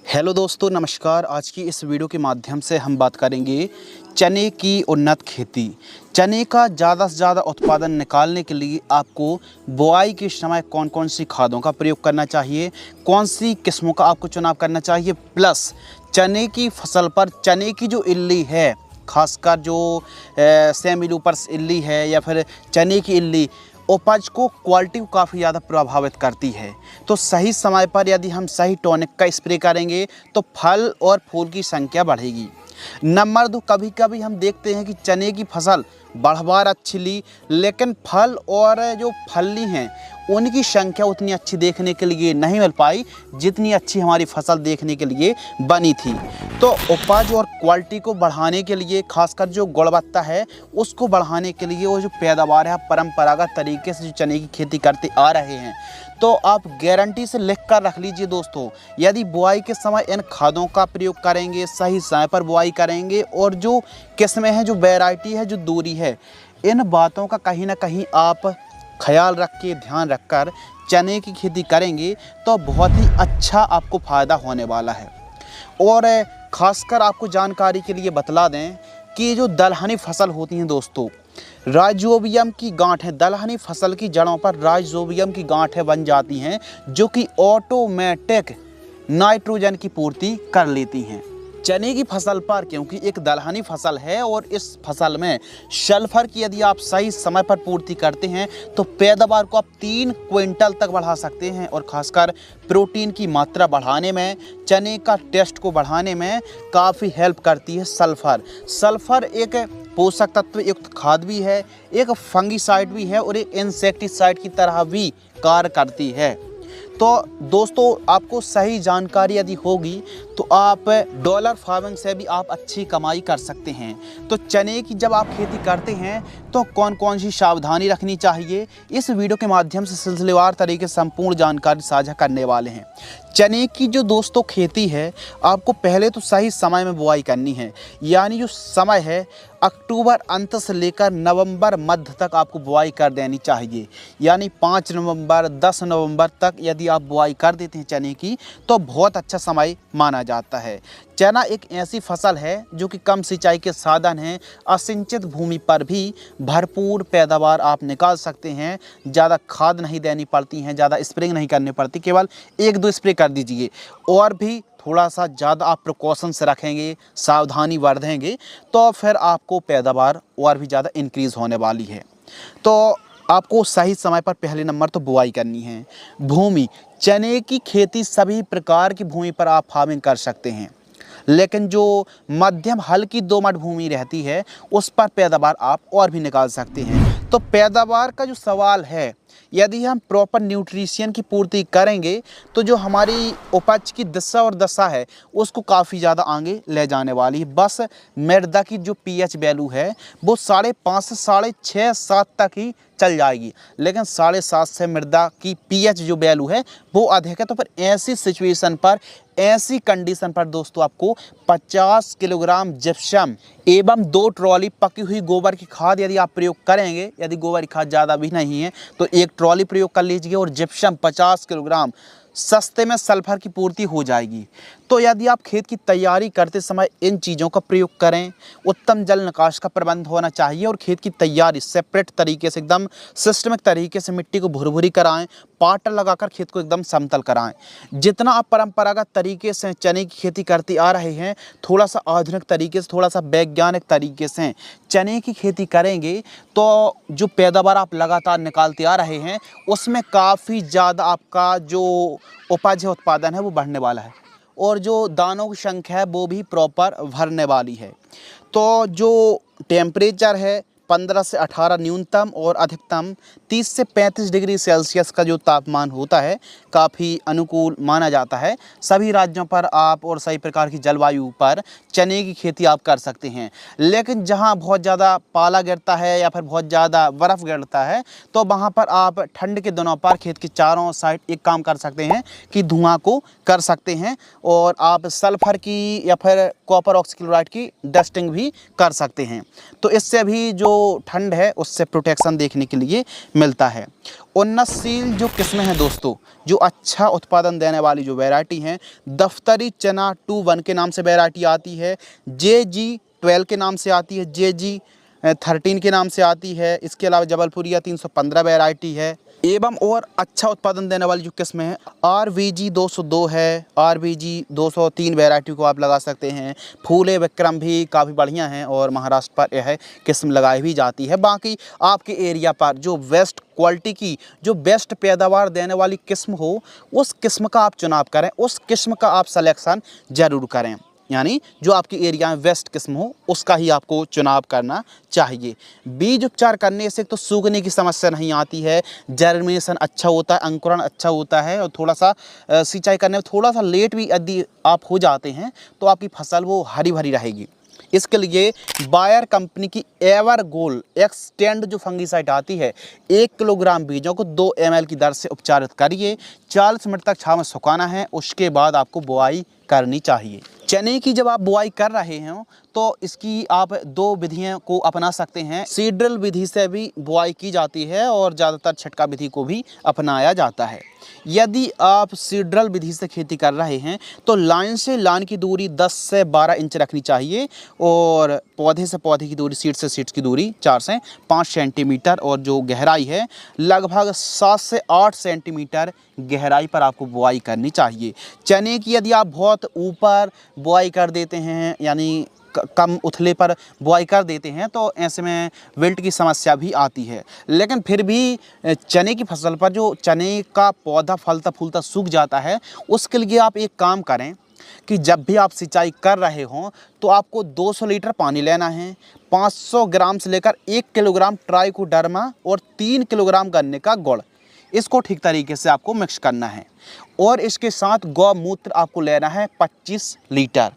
Hello दोस्तों, नमस्कार। आज की इस वीडियो के माध्यम से हम बात करेंगे चने की उन्नत खेती। चने का ज़्यादा से ज़्यादा उत्पादन निकालने के लिए आपको बुआई के समय कौन कौन सी खादों का प्रयोग करना चाहिए, कौन सी किस्मों का आपको चुनाव करना चाहिए, प्लस चने की फसल पर चने की जो इल्ली है, खासकर जो सेमिलूपर्स इल्ली है या फिर चने की इल्ली, उपज को क्वालिटी को काफ़ी ज़्यादा प्रभावित करती है। तो सही समय पर यदि हम सही टॉनिक का स्प्रे करेंगे तो फल और फूल की संख्या बढ़ेगी। नंबर 2, कभी कभी हम देखते हैं कि चने की फसल बढ़वार अच्छी ली, लेकिन फल और जो फली हैं उनकी संख्या उतनी अच्छी देखने के लिए नहीं मिल पाई जितनी अच्छी हमारी फसल देखने के लिए बनी थी। तो उपज और क्वालिटी को बढ़ाने के लिए, खासकर जो गुणवत्ता है उसको बढ़ाने के लिए, वो जो पैदावार है, परंपरागत तरीके से जो चने की खेती करते आ रहे हैं, तो आप गारंटी से लिख कर रख लीजिए दोस्तों, यदि बुआई के समय इन खादों का प्रयोग करेंगे, सही समय पर बुआई करेंगे और जो किस्में हैं, जो वैरायटी है, जो दूरी है, इन बातों का कहीं ना कहीं आप ख्याल रख के, ध्यान रखकर चने की खेती करेंगे तो बहुत ही अच्छा आपको फ़ायदा होने वाला है। और ख़ासकर आपको जानकारी के लिए बतला दें कि जो दलहनी फसल होती हैं दोस्तों, राइजोबियम की गांठें, दलहनी फसल की जड़ों पर राइजोबियम की गांठें बन जाती हैं जो कि ऑटोमेटिक नाइट्रोजन की पूर्ति कर लेती हैं चने की फसल पर, क्योंकि एक दलहनी फसल है और इस फसल में सल्फर की यदि आप सही समय पर पूर्ति करते हैं तो पैदावार को आप 3 क्विंटल तक बढ़ा सकते हैं। और ख़ासकर प्रोटीन की मात्रा बढ़ाने में, चने का टेस्ट को बढ़ाने में काफ़ी हेल्प करती है सल्फर। सल्फर एक पोषक तत्व युक्त खाद भी है, एक फंगीसाइड भी है और एक इंसेक्टिसाइड की तरह भी कार्य करती है। तो दोस्तों, आपको सही जानकारी यदि होगी तो आप डॉलर फार्मिंग से भी आप अच्छी कमाई कर सकते हैं। तो चने की जब आप खेती करते हैं तो कौन कौन सी सावधानी रखनी चाहिए, इस वीडियो के माध्यम से सिलसिलेवार तरीके से संपूर्ण जानकारी साझा करने वाले हैं। चने की जो दोस्तों खेती है, आपको पहले तो सही समय में बुआई करनी है, यानी जो समय है अक्टूबर अंत से लेकर नवंबर मध्य तक आपको बुआई कर देनी चाहिए। यानी 5 नवंबर 10 नवंबर तक यदि आप बुआई कर देते हैं चने की तो बहुत अच्छा समय माना जाता है। चना एक ऐसी फसल है जो कि कम सिंचाई के साधन हैं, असिंचित भूमि पर भी भरपूर पैदावार आप निकाल सकते हैं। ज़्यादा खाद नहीं देनी पड़ती हैं, ज़्यादा स्प्रेइंग नहीं करनी पड़ती, केवल 1-2 स्प्रे कर दीजिए। और भी थोड़ा सा ज़्यादा आप प्रिकॉशंस रखेंगे, सावधानी बरतेंगे तो फिर आपको पैदावार और भी ज़्यादा इंक्रीज़ होने वाली है। तो आपको सही समय पर पहले नंबर तो बुआई करनी है। भूमि, चने की खेती सभी प्रकार की भूमि पर आप फार्मिंग कर सकते हैं, लेकिन जो मध्यम हल्की दोमट भूमि रहती है उस पर पैदावार आप और भी निकाल सकते हैं। तो पैदावार का जो सवाल है, यदि हम प्रॉपर न्यूट्रिशन की पूर्ति करेंगे तो जो हमारी उपज की दिशा और दशा है उसको काफ़ी ज़्यादा आगे ले जाने वाली है। बस मृदा की जो पीएच वैल्यू है वो 5.5 से 6.5 7 तक ही चल जाएगी, लेकिन 7.5 से मृदा की पीएच जो वैल्यू है वो अधिक है। तो फिर ऐसी सिचुएशन पर, ऐसी कंडीशन पर दोस्तों आपको 50 किलोग्राम जिप्सम एवं 2 ट्रॉली पकी हुई गोबर की खाद यदि आप प्रयोग करेंगे, यदि गोबर की खाद ज़्यादा भी नहीं है तो 1 ट्रॉली प्रयोग कर लीजिए और जिप्सम 50 किलोग्राम, सस्ते में सल्फर की पूर्ति हो जाएगी। तो यदि आप खेत की तैयारी करते समय इन चीज़ों का प्रयोग करें, उत्तम जल निकास का प्रबंध होना चाहिए और खेत की तैयारी सेपरेट तरीके से, एकदम सिस्टमिक तरीके से मिट्टी को भुरभुरी कराएं, पाटर लगाकर खेत को एकदम समतल कराएं। जितना आप परंपरागत तरीके से चने की खेती करते आ रहे हैं, थोड़ा सा आधुनिक तरीके से, थोड़ा सा वैज्ञानिक तरीके से चने की खेती करेंगे तो जो पैदावार आप लगातार निकालते आ रहे हैं उसमें काफ़ी ज़्यादा आपका जो उपज है, उत्पादन है, वो बढ़ने वाला है और जो दानों की संख्या है वो भी प्रॉपर भरने वाली है। तो जो टेम्परेचर है 15 से 18 न्यूनतम और अधिकतम 30 से 35 डिग्री सेल्सियस का जो तापमान होता है काफ़ी अनुकूल माना जाता है। सभी राज्यों पर आप और सभी प्रकार की जलवायु पर चने की खेती आप कर सकते हैं, लेकिन जहां बहुत ज़्यादा पाला गिरता है या फिर बहुत ज़्यादा बर्फ़ गिरता है तो वहां पर आप ठंड के दिनों पर खेत के चारों साइड एक काम कर सकते हैं कि धुआं को कर सकते हैं और आप सल्फर की या फिर कॉपर ऑक्सीक्लोराइड की डस्टिंग भी कर सकते हैं। तो इससे भी जो ठंड है उससे प्रोटेक्शन देखने के लिए मिलता है। उन्नतशील जो किस्में हैं दोस्तों, जो अच्छा उत्पादन देने वाली जो वैरायटी हैं, दफ्तरी चना 21 के नाम से वैरायटी आती है, JG12 के नाम से आती है, JG13 के नाम से आती है। इसके अलावा जबलपुरिया 315 वैरायटी है। एवं और अच्छा उत्पादन देने वाली जो किस्में हैं, RVG 202 है, RVG 203 वैरायटी को आप लगा सकते हैं। फूले विक्रम भी काफ़ी बढ़िया हैं और महाराष्ट्र पर यह किस्म लगाई भी जाती है। बाकी आपके एरिया पर जो बेस्ट क्वालिटी की, जो बेस्ट पैदावार देने वाली किस्म हो, उस किस्म का आप चुनाव करें, उस किस्म का आप सलेक्शन ज़रूर करें। यानी जो आपके एरिया में बेस्ट किस्म हो उसका ही आपको चुनाव करना चाहिए। बीज उपचार करने से तो सूखने की समस्या नहीं आती है, जर्मिनेशन अच्छा होता है, अंकुरण अच्छा होता है, और थोड़ा सा सिंचाई करने में थोड़ा सा लेट भी यदि आप हो जाते हैं तो आपकी फसल वो हरी भरी रहेगी। इसके लिए बायर कंपनी की एवरगोल एक्सटेंड जो फंगीसाइड आती है, 1 किलोग्राम बीजों को 2 ml की दर से उपचारित करिए। 40 मिनट तक छांव में सुखाना है, उसके बाद आपको बुआई करनी चाहिए। चने की जब आप बुआई कर रहे हो तो इसकी आप 2 विधियों को अपना सकते हैं। सीड ड्रिल विधि से भी बुआई की जाती है और ज़्यादातर छिटका विधि को भी अपनाया जाता है। यदि आप सीड ड्रिल विधि से खेती कर रहे हैं तो लाइन से लाइन की दूरी 10 से 12 इंच रखनी चाहिए, और पौधे से पौधे की दूरी, सीड से सीड की दूरी 4 से 5 सेंटीमीटर, और जो गहराई है लगभग 7 से 8 सेंटीमीटर गहराई पर आपको बुआई करनी चाहिए। चने की यदि आप बहुत ऊपर बुआई कर देते हैं, यानी कम उथले पर बुआई कर देते हैं, तो ऐसे में विल्ट की समस्या भी आती है। लेकिन फिर भी चने की फसल पर जो चने का पौधा फलता फूलता सूख जाता है, उसके लिए आप एक काम करें कि जब भी आप सिंचाई कर रहे हों तो आपको 200 लीटर पानी लेना है, 500 ग्राम से लेकर 1 किलोग्राम ट्राइकोडर्मा और 3 किलोग्राम गन्ने का गुड़, इसको ठीक तरीके से आपको मिक्स करना है। और इसके साथ गौमूत्र आपको लेना है 25 लीटर।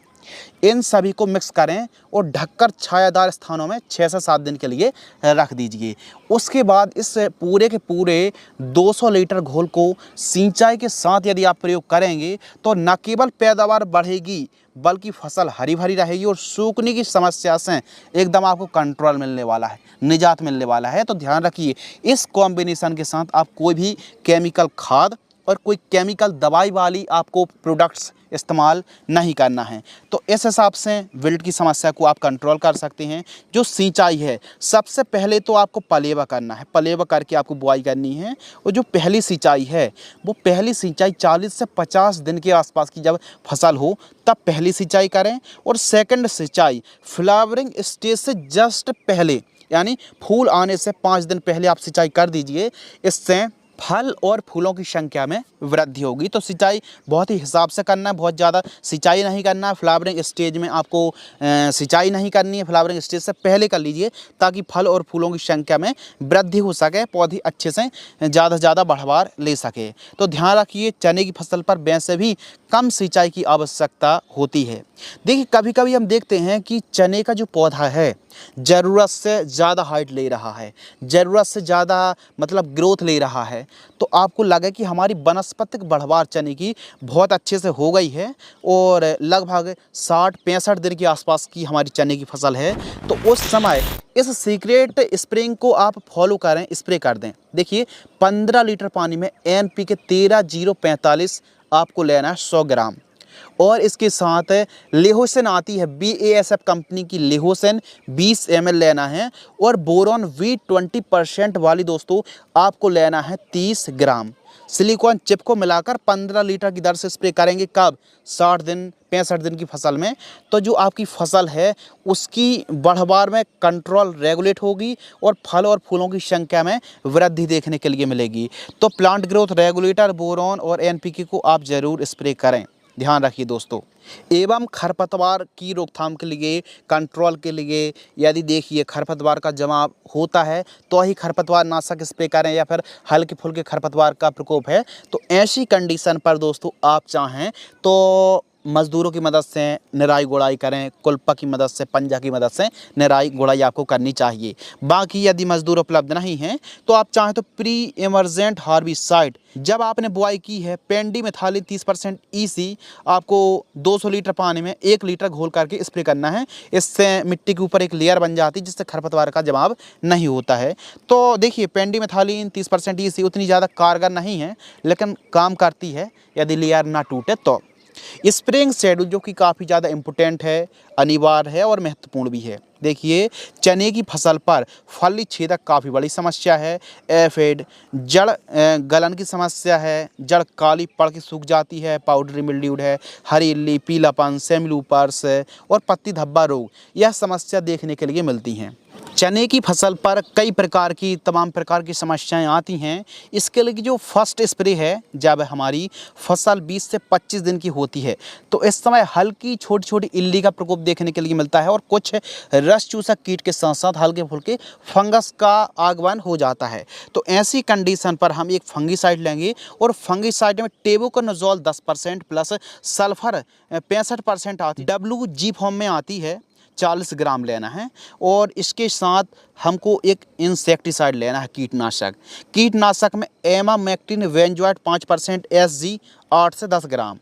इन सभी को मिक्स करें और ढककर छायादार स्थानों में 6 से 7 दिन के लिए रख दीजिए। उसके बाद इस पूरे के पूरे 200 लीटर घोल को सिंचाई के साथ यदि आप प्रयोग करेंगे तो न केवल पैदावार बढ़ेगी बल्कि फसल हरी भरी रहेगी और सूखने की समस्या से एकदम आपको कंट्रोल मिलने वाला है, निजात मिलने वाला है। तो ध्यान रखिए, इस कॉम्बिनेशन के साथ आप कोई भी केमिकल खाद और कोई केमिकल दवाई वाली आपको प्रोडक्ट्स इस्तेमाल नहीं करना है। तो इस हिसाब से विल्ट की समस्या को आप कंट्रोल कर सकते हैं। जो सिंचाई है, सबसे पहले तो आपको पलेवा करना है, पलेवा करके आपको बुआई करनी है। और जो पहली सिंचाई है, वो पहली सिंचाई 40 से 50 दिन के आसपास की जब फसल हो तब पहली सिंचाई करें। और सेकंड सिंचाई फ्लावरिंग स्टेज से जस्ट पहले, यानी फूल आने से 5 दिन पहले आप सिंचाई कर दीजिए। इससे फल और फूलों की संख्या में वृद्धि होगी। तो सिंचाई बहुत ही हिसाब से करना है, बहुत ज़्यादा सिंचाई नहीं करना है। फ्लावरिंग स्टेज में आपको सिंचाई नहीं करनी है, फ्लावरिंग स्टेज से पहले कर लीजिए ताकि फल और फूलों की संख्या में वृद्धि हो सके, पौधे अच्छे से ज़्यादा बढ़वार ले सके। तो ध्यान रखिए, चने की फसल पर वैसे भी कम सिंचाई की आवश्यकता होती है। देखिए, कभी कभी हम देखते हैं कि चने का जो पौधा है ज़रूरत से ज़्यादा हाइट ले रहा है, ज़रूरत से ज़्यादा मतलब ग्रोथ ले रहा है। तो आपको लगे कि हमारी वनस्पतिक बढ़वार चने की बहुत अच्छे से हो गई है और लगभग 60-65 दिन के आसपास की हमारी चने की फसल है, तो उस समय इस सीक्रेट स्प्रेइंग को आप फॉलो करें, स्प्रे कर दें। देखिए, 15 लीटर पानी में NPK 13-0-45 आपको लेना है 100 ग्राम। और इसके साथ लेहोसेन आती है, BASF कंपनी की लेहोसेन 20 ml लेना है। और बोरॉन V20% वाली दोस्तों आपको लेना है 30 ग्राम। सिलिकॉन चिप को मिलाकर 15 लीटर की दर से स्प्रे करेंगे। कब? 60 दिन 65 दिन की फसल में। तो जो आपकी फसल है उसकी बढ़वार में कंट्रोल रेगुलेट होगी और फल और फूलों की संख्या में वृद्धि देखने के लिए मिलेगी। तो प्लांट ग्रोथ रेगुलेटर, बोरॉन और NPK को आप ज़रूर स्प्रे करें। ध्यान रखिए दोस्तों। एवं खरपतवार की रोकथाम के लिए, कंट्रोल के लिए, यदि देखिए खरपतवार का जमा होता है तो ही खरपतवार नाशक स्प्रे करें, या फिर हल्के फुल्के खरपतवार का प्रकोप है तो ऐसी कंडीशन पर दोस्तों आप चाहें तो मज़दूरों की मदद से निराई गुड़ाई करें, कुल्पा की मदद से, पंजा की मदद से निराई गुड़ाई आपको करनी चाहिए। बाकी यदि मज़दूर उपलब्ध नहीं हैं तो आप चाहें तो प्री इमरजेंट हार्बिसाइड, जब आपने बुआई की है, पेंडिमेथालिन 30% EC आपको 200 लीटर पानी में 1 लीटर घोल करके स्प्रे करना है। इससे मिट्टी के ऊपर एक लेयर बन जाती है जिससे खरपतवार का जवाब नहीं होता है। तो देखिए, पेंडिमेथालिन 30% EC उतनी ज़्यादा कारगर नहीं है, लेकिन काम करती है यदि लेयर ना टूटे तो। स्प्रेइंग शेड्यूल जो कि काफ़ी ज़्यादा इम्पोर्टेंट है, अनिवार्य है और महत्वपूर्ण भी है। देखिए, चने की फसल पर फली छेदक काफ़ी बड़ी समस्या है। एफिड, जड़ गलन की समस्या है, जड़ काली पड़ के सूख जाती है, पाउडरी मिल्ड्यूड है, हरी इल्ली, पीलापन, सेमिलूपर्स और पत्ती धब्बा रोग, यह समस्या देखने के लिए मिलती हैं। चने की फसल पर कई प्रकार की, तमाम प्रकार की समस्याएं आती हैं। इसके लिए जो फर्स्ट स्प्रे है, जब हमारी फसल 20 से 25 दिन की होती है तो इस समय हल्की छोटी छोटी इल्ली का प्रकोप देखने के लिए मिलता है और कुछ रस चूसक कीट के साथ साथ हल्के फुल्के फंगस का आगमन हो जाता है। तो ऐसी कंडीशन पर हम एक फंगीसाइड लेंगे और फंगीसाइड में टेबुकोनाजोल 10% प्लस सल्फर 65% आती, WG फॉर्म में आती है, 40 ग्राम लेना है। और इसके साथ हमको एक इंसेक्टिसाइड लेना है, कीटनाशक। कीटनाशक में एमामेक्टिन वेंजोएट 5% SG 8 से 10 ग्राम।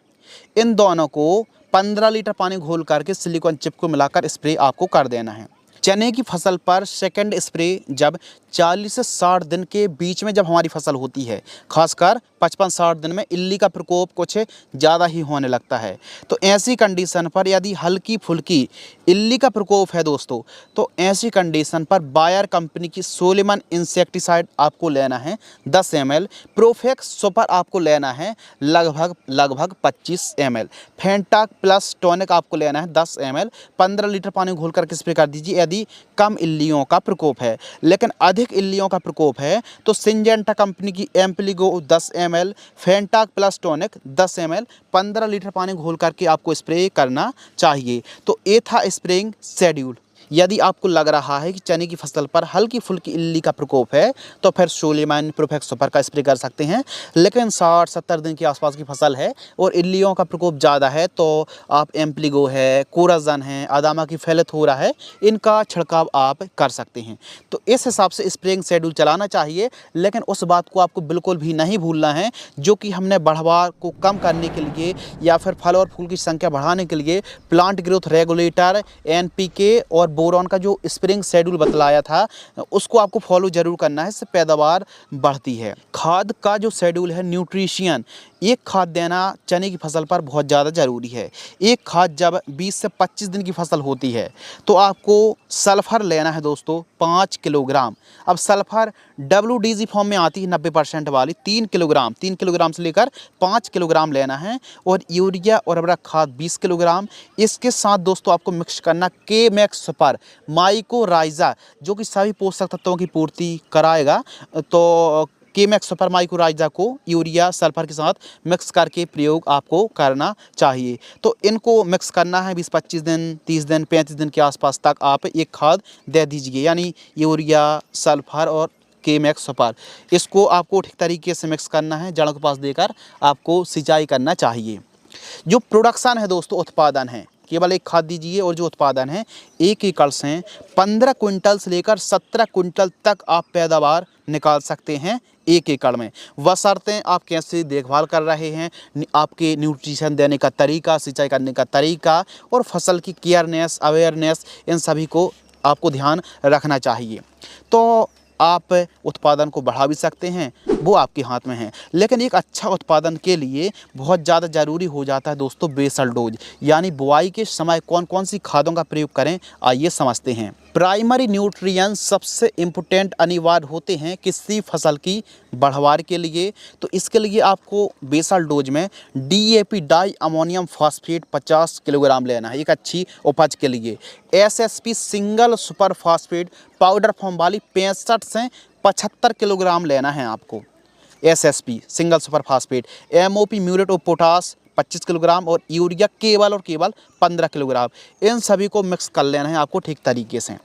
इन दोनों को 15 लीटर पानी घोल करके सिलिकॉन चिप को मिलाकर स्प्रे आपको कर देना है। चने की फसल पर सेकंड स्प्रे जब 40 से 60 दिन के बीच में जब हमारी फसल होती है, खासकर 55-60 दिन में इल्ली का प्रकोप कुछ ज़्यादा ही होने लगता है। तो ऐसी कंडीशन पर यदि हल्की फुल्की इल्ली का प्रकोप है दोस्तों, तो ऐसी कंडीशन पर बायर कंपनी की सोलेमन इंसेक्टिसाइड आपको लेना है 10 ml। प्रोफेक्स सुपर आपको लेना है लगभग 25 ml। फेंटाक प्लस टॉनिक आपको लेना है 10 ml। 15 लीटर पानी घोल करके स्प्रे कर दीजिए यदि कम इल्लियों का प्रकोप है। लेकिन अधिक इल्लियों का प्रकोप है तो सिंजेंटा कंपनी की Ampligo 10 ml, Fantac plus tonic 10 ml, 15 litre पानी घोल करके आपको स्प्रे करना चाहिए। तो ये था स्प्रेइंग शेड्यूल। यदि आपको लग रहा है कि चने की फसल पर हल्की फुल्की इल्ली का प्रकोप है तो फिर सोलेमन प्रोफेक्स सुपर का स्प्रे कर सकते हैं। लेकिन 60-70 दिन के आसपास की फसल है और इल्लियों का प्रकोप ज़्यादा है तो आप एम्प्लीगो है, कोराजन है, अदामा की फेलेथोरा है, इनका छिड़काव आप कर सकते हैं। तो इस हिसाब से स्प्रेइंग शेड्यूल चलाना चाहिए। लेकिन उस बात को आपको बिल्कुल भी नहीं भूलना है जो कि हमने बढ़वार को कम करने के लिए या फिर फल और फूल की संख्या बढ़ाने के लिए प्लांट ग्रोथ रेगुलेटर, NPK और बोरॉन का जो स्प्रेइंग शेड्यूल बतलाया था उसको आपको फॉलो जरूर करना है, इससे पैदावार बढ़ती है। खाद का जो शेड्यूल है, न्यूट्रिशियन, एक खाद देना चने की फसल पर बहुत ज़्यादा ज़रूरी है। एक खाद जब 20 से 25 दिन की फसल होती है तो आपको सल्फ़र लेना है दोस्तों 5 किलोग्राम। अब सल्फ़र WDG फॉर्म में आती है 90% वाली, 3 किलोग्राम से लेकर 5 किलोग्राम लेना है। और यूरिया और उर्वरक खाद 20 किलोग्राम। इसके साथ दोस्तों आपको मिक्स करना के-मैक्स सुपर माइकोराइज़ा जो कि सभी पोषक तत्वों की पूर्ति कराएगा। तो के-मैक्स सुपर माइकोराइज़ा को यूरिया सल्फर के साथ मिक्स करके प्रयोग आपको करना चाहिए। तो इनको मिक्स करना है 20-25 दिन, 30 दिन, 35 दिन के आसपास तक आप एक खाद दे दीजिए, यानी यूरिया, सल्फर और के-मैक्स सुपर। इसको आपको ठीक तरीके से मिक्स करना है, जड़ों के पास देकर आपको सिंचाई करना चाहिए। जो प्रोडक्शन है दोस्तों, उत्पादन है, केवल एक खाद दीजिए और जो उत्पादन है 1 एकड़ से 15 क्विंटल से लेकर 17 क्विंटल तक आप पैदावार निकाल सकते हैं 1 एकड़ में। बशर्ते आप कैसे देखभाल कर रहे हैं, आपके न्यूट्रिशन देने का तरीका, सिंचाई करने का तरीका और फसल की केयरनेस, अवेयरनेस, इन सभी को आपको ध्यान रखना चाहिए। तो आप उत्पादन को बढ़ा भी सकते हैं, वो आपके हाथ में है। लेकिन एक अच्छा उत्पादन के लिए बहुत ज़्यादा ज़रूरी हो जाता है दोस्तों बेसल डोज, यानी बुआई के समय कौन कौन सी खादों का प्रयोग करें, आइए समझते हैं। प्राइमरी न्यूट्रिएंट्स सबसे इम्पोर्टेंट अनिवार्य होते हैं किसी फसल की बढ़वार के लिए। तो इसके लिए आपको बेसल डोज में DAP di ammonium phosphate 50 kilogram लेना है एक अच्छी उपज के लिए। SSP single super phosphate powder form वाली 65 से 75 किलोग्राम लेना है आपको। SSP single super phosphate, MOP muriate of potash 25 kilogram और यूरिया केवल 15 किलोग्राम। इन सभी को मिक्स कर लेना है आपको ठीक तरीके से।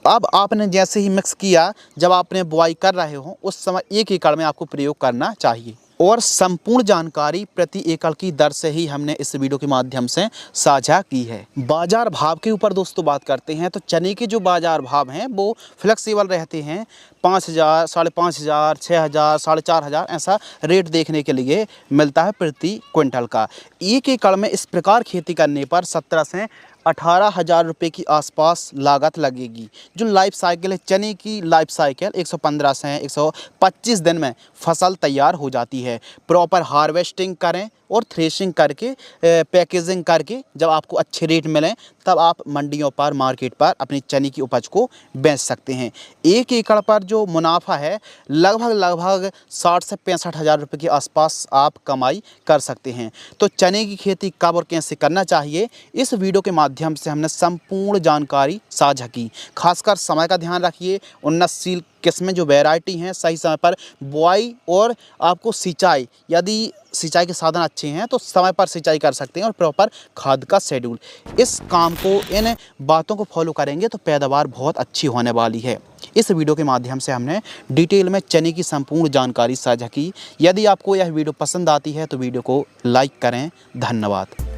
अब आपने जैसे ही मिक्स किया, जब आपने बुआई कर रहे हो उस समय 1 एकड़ में आपको प्रयोग करना चाहिए। और संपूर्ण जानकारी प्रति एकड़ की दर से ही हमने इस वीडियो के माध्यम से साझा की है। बाजार भाव के ऊपर दोस्तों बात करते हैं तो चने के जो बाजार भाव हैं वो फ्लेक्सिबल रहते हैं। 5,000, 5,500, 6,000, 4,500 ऐसा रेट देखने के लिए मिलता है प्रति क्विंटल का। 1 एकड़ में इस प्रकार खेती करने पर 17 से 18,000 रुपये की आसपास लागत लगेगी। जो लाइफ साइकिल है चने की, लाइफ साइकिल 115 से 125 दिन में फसल तैयार हो जाती है। प्रॉपर हार्वेस्टिंग करें और थ्रेशिंग करके पैकेजिंग करके जब आपको अच्छे रेट मिलें तब आप मंडियों पर, मार्केट पर अपनी चने की उपज को बेच सकते हैं। 1 एकड़ पर जो मुनाफा है लगभग 60 से 65,000 रुपये के आसपास आप कमाई कर सकते हैं। तो चने की खेती कब और कैसे करना चाहिए, इस वीडियो के माध्यम से हमने संपूर्ण जानकारी साझा की। खासकर समय का ध्यान रखिए, उन्नतशील किस्में जो वैरायटी हैं सही समय पर बुआई और आपको सिंचाई, यदि सिंचाई के साधन अच्छे हैं तो समय पर सिंचाई कर सकते हैं और प्रॉपर खाद का शेड्यूल। इस काम को, इन बातों को फॉलो करेंगे तो पैदावार बहुत अच्छी होने वाली है। इस वीडियो के माध्यम से हमने डिटेल में चने की संपूर्ण जानकारी साझा की। यदि आपको यह वीडियो पसंद आती है तो वीडियो को लाइक करें। धन्यवाद।